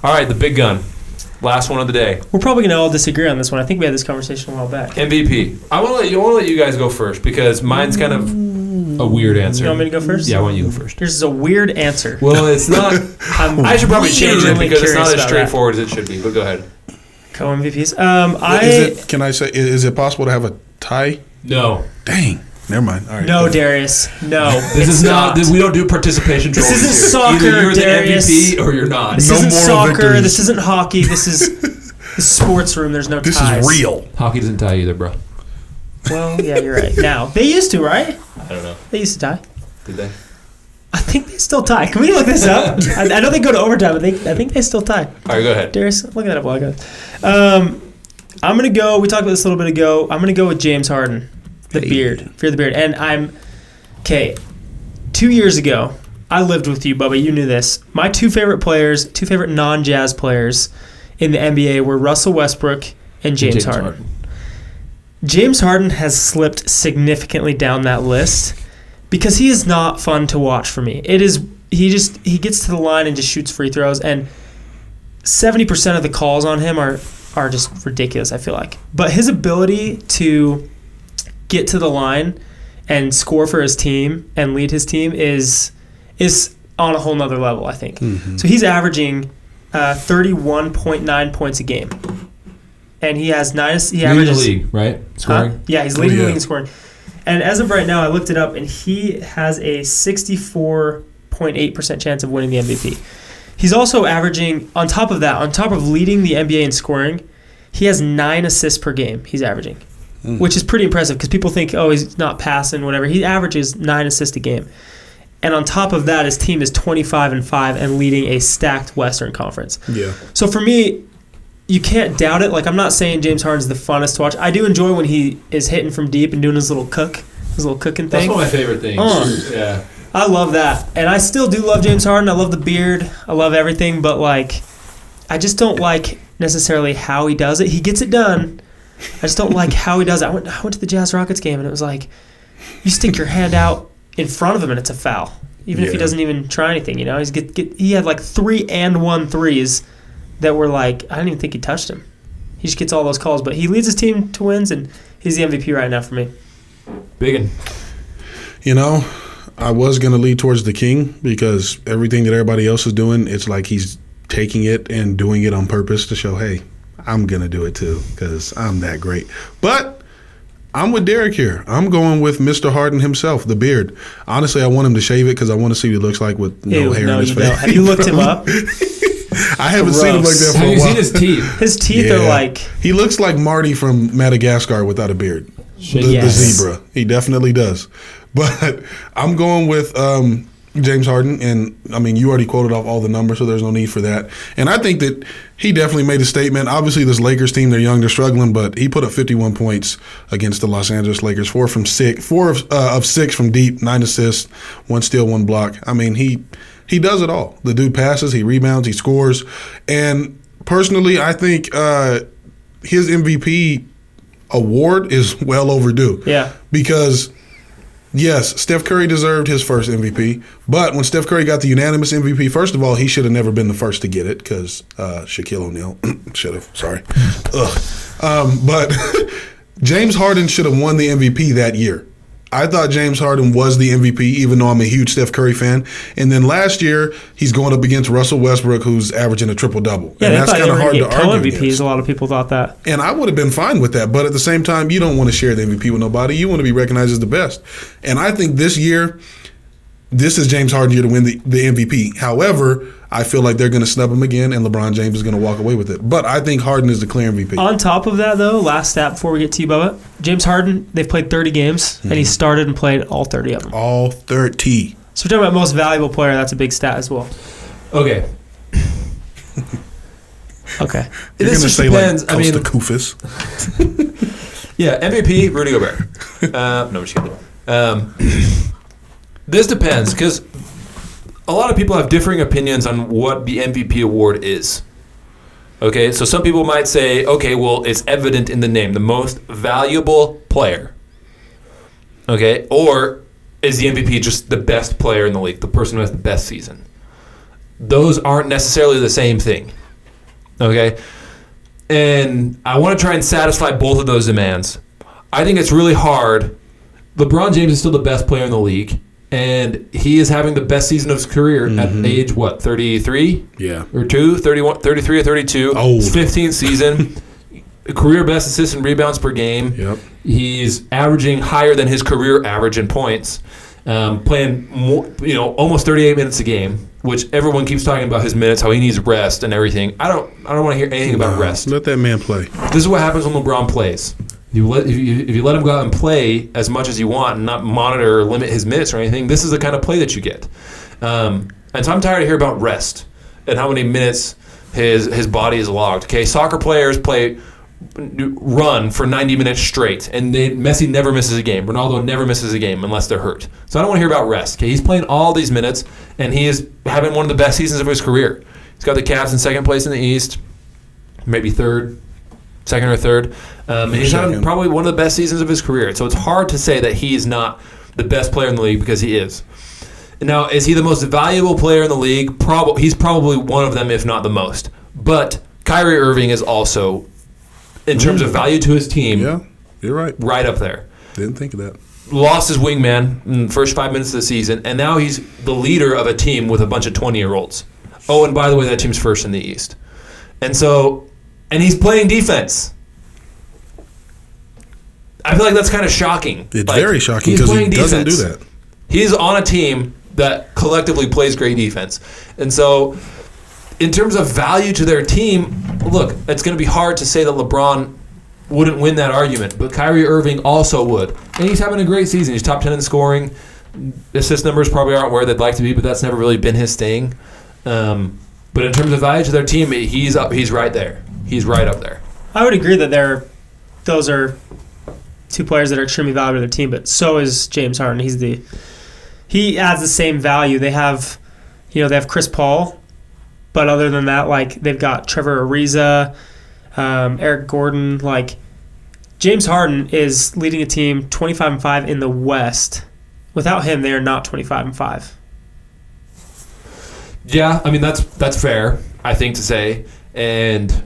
All right, the big gun. Last one of the day. We're probably going to all disagree on this one. I think we had this conversation a while back. MVP. I want to let you guys go first because mine's kind of a weird answer. You want me to go first? Yeah, I want you to go first. Yours is a weird answer. Well, it's not. I should probably change it because it's not as straightforward as it should be. But go ahead. Co-MVPs. Can I say? Is it possible to have a tie? No. Dang. Never mind. All right. No, Darius. No. This is not. We don't do participation trophies. This isn't soccer, Either you're Darius. the MVP or you're not. This No isn't moral soccer. victories. This isn't hockey. This is the sports room. There's no This ties. is real. Hockey doesn't tie either, bro. Well, yeah, you're right. Now they used to, right? I don't know. They used to tie. Did they? I think they still tie. Can we look this up? I know they go to overtime, but I think they still tie. All right, go ahead. Darius, look that up while I go. I'm going to go, we talked about this a little bit ago. I'm going to go with James Harden, the beard. Fear the beard. And 2 years ago, I lived with you, Bubba. You knew this. My two favorite non-Jazz players in the NBA were Russell Westbrook and James Harden. James Harden has slipped significantly down that list because he is not fun to watch for me. It is he gets to the line and just shoots free throws, and 70% of the calls on him are just ridiculous, I feel like. But his ability to get to the line and score for his team and lead his team is on a whole nother level, I think. Mm-hmm. So he's averaging 31.9 points a game. And he has he averages the league, right? Scoring? Yeah, he's leading the league in scoring. And as of right now, I looked it up, and he has a 64.8% chance of winning the MVP. He's also averaging, on top of leading the NBA in scoring, he has 9 assists per game he's averaging, which is pretty impressive because people think, oh, he's not passing, whatever. He averages 9 assists a game. And on top of that, his team is 25-5 and leading a stacked Western Conference. Yeah. So for me, you can't doubt it. Like, I'm not saying James Harden's the funnest to watch. I do enjoy when he is hitting from deep and doing his little cooking thing. That's one of my favorite things. Yeah. I love that. And I still do love James Harden. I love the beard. I love everything. But, like, I just don't like necessarily how he does it. He gets it done. I just don't like how he does it. I went to the Jazz Rockets game, and it was like, you stick your hand out in front of him, and it's a foul. Even if he doesn't even try anything, you know. He had, like, 3-and-1 threes that were like, I didn't even think he touched him. He just gets all those calls. But he leads his team to wins, and he's the MVP right now for me. Biggin. You know, I was going to lead towards the King because everything that everybody else is doing, it's like he's taking it and doing it on purpose to show, hey, I'm going to do it too because I'm that great. But I'm with Derek here. I'm going with Mr. Harden himself, the beard. Honestly, I want him to shave it because I want to see what he looks like with no hair in his face. Have you looked him up? I haven't seen him like that for a while. Have you seen his teeth? His teeth are like... He looks like Marty from Madagascar without a beard. The zebra. He definitely does. But I'm going with James Harden. And, I mean, you already quoted off all the numbers, so there's no need for that. And I think that he definitely made a statement. Obviously, this Lakers team, they're young, they're struggling, but he put up 51 points against the Los Angeles Lakers, 4 of 6 from deep, 9 assists, 1 steal, 1 block. I mean, he does it all. The dude passes, he rebounds, he scores. And personally, I think his MVP award is well overdue. Yeah. Because, yes, Steph Curry deserved his first MVP. But when Steph Curry got the unanimous MVP, first of all, he should have never been the first to get it because Shaquille O'Neal should have. Sorry. But James Harden should have won the MVP that year. I thought James Harden was the MVP, even though I'm a huge Steph Curry fan. And then last year, he's going up against Russell Westbrook, who's averaging a triple-double. Yeah, and that's kind of hard to argue against. A lot of people thought that. And I would have been fine with that. But at the same time, you don't want to share the MVP with nobody. You want to be recognized as the best. And I think this year, this is James Harden's year to win the MVP. However, I feel like they're going to snub him again, and LeBron James is going to walk away with it. But I think Harden is the clear MVP. On top of that, though, last stat before we get to you, Bubba, James Harden, they've played 30 games, and he started and played all 30 of them. All 30. So we're talking about most valuable player. That's a big stat as well. Okay. Okay. You're going to say depends. like Costa Koufis. Yeah, MVP, Rudy Gobert. No, I'm just kidding. This depends because a lot of people have differing opinions on what the MVP award is. Okay, so some people might say, okay, well, it's evident in the name, the most valuable player. Okay, or is the MVP just the best player in the league, the person who has the best season? Those aren't necessarily the same thing. Okay? And I want to try and satisfy both of those demands. I think it's really hard. LeBron James is still the best player in the league, and he is having the best season of his career at age, 33? Yeah. Or 33 or 32. Old. His 15th season. Career best assists and rebounds per game. Yep. He's averaging higher than his career average in points. Playing more, almost 38 minutes a game, which everyone keeps talking about his minutes, how he needs rest and everything. I don't want to hear anything about rest. Let that man play. This is what happens when LeBron plays. If you let him go out and play as much as you want and not monitor or limit his minutes or anything, this is the kind of play that you get. And so I'm tired of hearing about rest and how many minutes his body is logged. Okay, soccer players run for 90 minutes straight, and Messi never misses a game. Ronaldo never misses a game unless they're hurt. So I don't want to hear about rest. Okay, he's playing all these minutes, and he is having one of the best seasons of his career. He's got the Cavs in second place in the East, maybe second or third. He's having probably one of the best seasons of his career. So it's hard to say that he is not the best player in the league because he is. Now, is he the most valuable player in the league? He's probably one of them, if not the most. But Kyrie Irving is also, in terms of value to his team, Yeah, you're right up there. Didn't think of that. Lost his wingman in the first 5 minutes of the season, and now he's the leader of a team with a bunch of 20-year-olds. Oh, and by the way, that team's first in the East. And he's playing defense. I feel like that's kind of shocking. It's very shocking because he doesn't do that. He's on a team that collectively plays great defense. And so, in terms of value to their team, look, it's going to be hard to say that LeBron wouldn't win that argument, but Kyrie Irving also would. And he's having a great season. He's top 10 in scoring. Assist numbers probably aren't where they'd like to be, but that's never really been his thing. But in terms of value to their team, he's right there. He's right up there. I would agree that those are two players that are extremely valuable to their team, but so is James Harden. He adds the same value. They have Chris Paul, but other than that, they've got Trevor Ariza, Eric Gordon. James Harden is leading a team 25-5 in the West. Without him, they are not 25-5. Yeah, I mean that's fair, I think, to say. And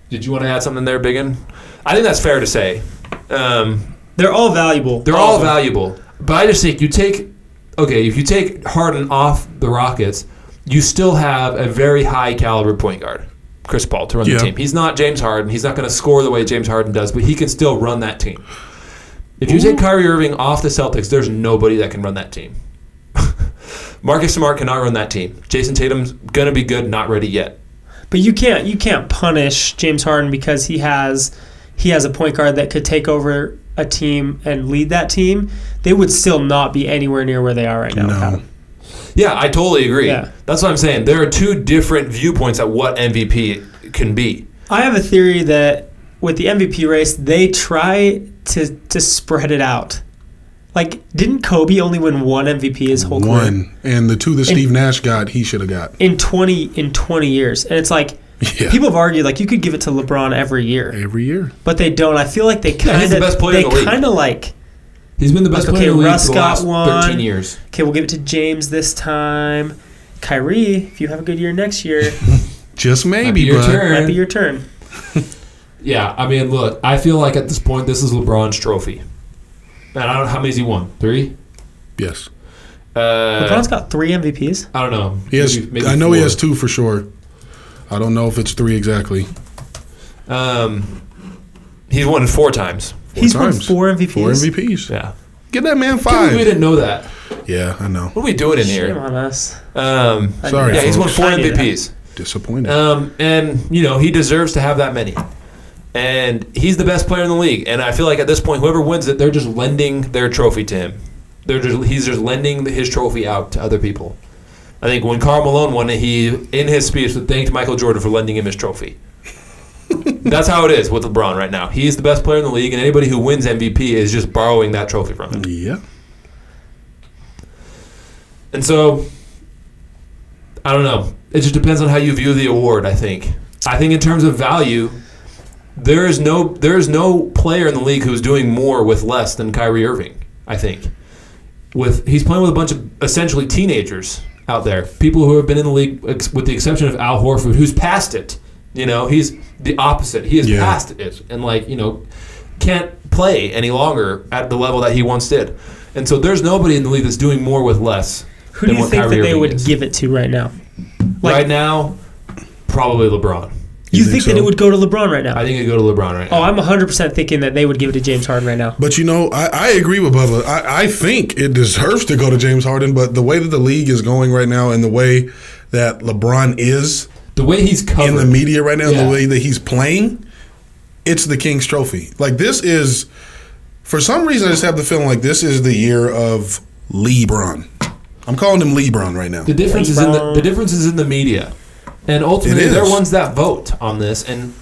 did you want to add something there, Biggin? I think that's fair to say. They're all valuable. They're all valuable. But I just think if you take Harden off the Rockets, you still have a very high caliber point guard, Chris Paul, to run the team. He's not James Harden. He's not going to score the way James Harden does, but he can still run that team. If you take Kyrie Irving off the Celtics, there's nobody that can run that team. Marcus Smart cannot run that team. Jason Tatum's going to be good, not ready yet. But you can't punish James Harden because he has a point guard that could take over a team and lead that team. They would still not be anywhere near where they are right now. No. Yeah, I totally agree. Yeah. That's what I'm saying. There are two different viewpoints at what MVP can be. I have a theory that with the MVP race, they try to spread it out. Didn't Kobe only win one MVP his whole career? One. And the two that Steve Nash got, he should have got. In 20 years. And it's people have argued, you could give it to LeBron every year. Every year. But they don't. I feel like they kind of... he's the best player in the league. He's been the best player in the league for the last one. 13 years. Okay, we'll give it to James this time. Kyrie, if you have a good year next year... Just maybe, Might be your turn. Yeah, I mean, look, I feel like at this point, this is LeBron's trophy. And I don't know, how many has he won? 3? Yes. LeBron's got 3 MVPs? I don't know. He has. Maybe I know 4. he has 2 for sure. I don't know if it's 3 exactly. He's won it 4 times. He's won 4 MVPs? 4 MVPs. Yeah. Get that man 5. Can't believe we didn't know that. Yeah, I know. What are we doing in here? Shame on us. Sorry, yeah, he's won folks. 4 MVPs. Disappointed. And, he deserves to have that many. And he's the best player in the league. And I feel like at this point, whoever wins it, they're just lending their trophy to him. He's just lending his trophy out to other people. I think when Karl Malone won it, he, in his speech, thanked Michael Jordan for lending him his trophy. That's how it is with LeBron right now. He's the best player in the league, and anybody who wins MVP is just borrowing that trophy from him. Yeah. And so, I don't know. It just depends on how you view the award, I think. I think in terms of value, there is no player in the league who's doing more with less than Kyrie Irving, I think. He's playing with a bunch of essentially teenagers out there, people who have been in the league with the exception of Al Horford, who's past it. He's the opposite. He is past it and can't play any longer at the level that he once did. And so there's nobody in the league that's doing more with less. Who do you think that they would give it to right now? Right now, probably LeBron. You think that it would go to LeBron right now? I think it would go to LeBron right now. Oh, I'm 100% thinking that they would give it to James Harden right now. But, I agree with Bubba. I think it deserves to go to James Harden, but the way that the league is going right now and the way that LeBron is, the way he's covered in the media right now, and the way that he's playing, it's the King's Trophy. This is, for some reason, I just have the feeling like this is the year of LeBron. I'm calling him LeBron right now. The difference is in the media. And ultimately, they're ones that vote on this. And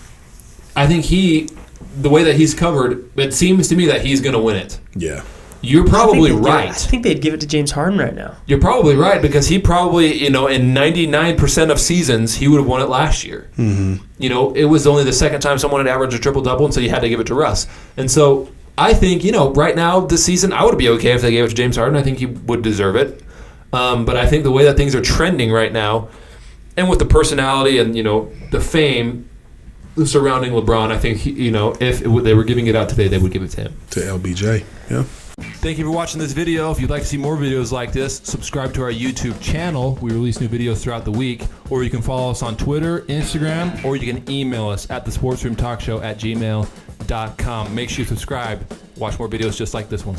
I think the way that he's covered, it seems to me that he's going to win it. Yeah. You're probably right. I think they'd give it to James Harden right now. You're probably right because he probably, in 99% of seasons, he would have won it last year. Mm-hmm. It was only the second time someone had averaged a triple-double, and so you had to give it to Russ. And so I think, right now, this season, I would be okay if they gave it to James Harden. I think he would deserve it. But I think the way that things are trending right now, and with the personality and, the fame surrounding LeBron, I think, if they were giving it out today, they would give it to him. To LBJ, yeah. Thank you for watching this video. If you'd like to see more videos like this, subscribe to our YouTube channel. We release new videos throughout the week. Or you can follow us on Twitter, Instagram, or you can email us at thesportsroomtalkshow@gmail.com. Make sure you subscribe. Watch more videos just like this one.